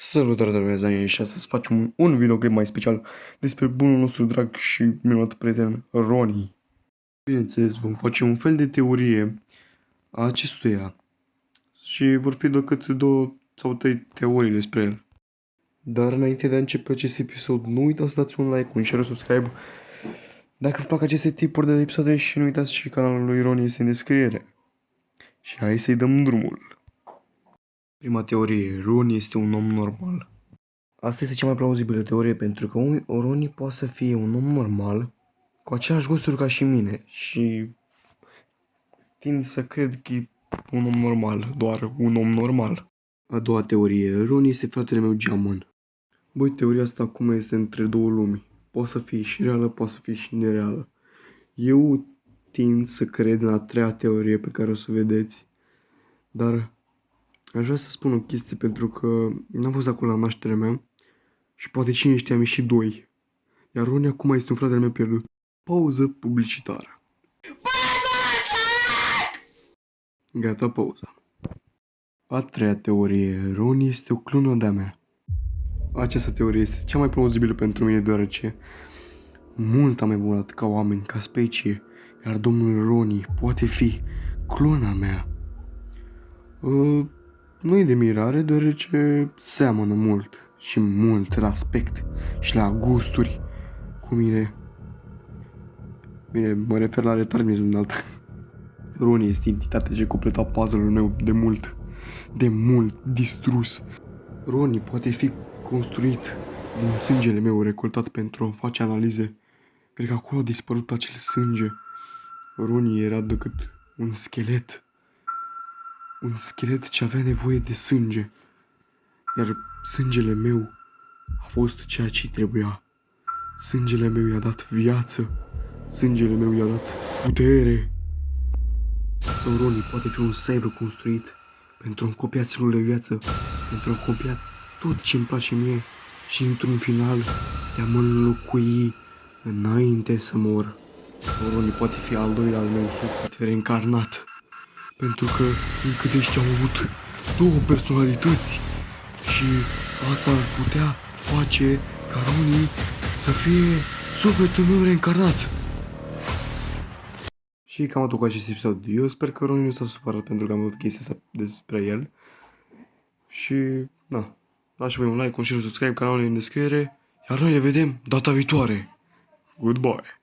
Salutare, dragi mei, și astăzi facem un videoclip mai special despre bunul nostru drag și minunat prieten, Ronnie. Bineînțeles, vom face un fel de teorie a acestuia și vor fi decât 2 sau 3 teorii despre el. Dar înainte de a începe acest episod, nu uitați să dați un like, un share, subscribe dacă vă plac aceste tipuri de episoade și nu uitați și canalul lui Ronnie este în descriere. Și hai să-i dăm drumul. Prima teorie, Ronnie este un om normal. Asta este cea mai plauzibilă teorie, pentru că Ronnie poate să fie un om normal, cu aceleași gusturi ca și mine, și tind să cred că e un om normal, doar un om normal. A doua teorie, Ronnie este fratele meu geamăn. Băi, teoria asta acum este între două lumi. Poate să fie și reală, poate să fie și nereală. Eu tind să cred în a treia teorie pe care o să o vedeți, dar aș vrea să spun o chestie, pentru că n-am fost acolo la nașterea mea și poate cine știe am ieșit 2. Iar Ronnie acum este un fratele meu pierdut. Pauză publicitară. Gata, pauza. A treia teorie. Ronnie este o clonă de-a mea. Această teorie este cea mai plauzibilă pentru mine, deoarece mult am evoluat ca oameni, ca specie, iar domnul Ronnie poate fi clona mea. Nu e de mirare, deoarece seamănă mult și mult la aspect și la gusturi cu mine. Bine, mă refer la retardism de altă. Ronnie este entitatea ce completa puzzle-ul meu de mult distrus. Ronnie poate fi construit din sângele meu recoltat pentru a face analize. Cred că acolo a dispărut acel sânge. Ronnie era decât un schelet. Un schelet ce avea nevoie de sânge. Iar sângele meu a fost ceea ce trebuia. Sângele meu i-a dat viață. Sângele meu i-a dat putere. Sau Ronnie poate fi un cyber construit pentru a copia țelul de viață, pentru a copia tot ce îmi place mie și într-un final de a mă înlocui înainte să mor. Sau Ronnie poate fi al doilea al meu suflet reîncarnat, pentru că, din câte știu, am avut 2 personalități și asta ar putea face ca Ronnie să fie sufletul meu reîncarnat. Și cam atât cu acest episod. Eu sper că Ronnie nu s-a supărat pentru că am văzut chestia asta despre el. Și, da, dați voi un like, un share, subscribe, canalul în descriere. Iar noi ne vedem data viitoare. Goodbye.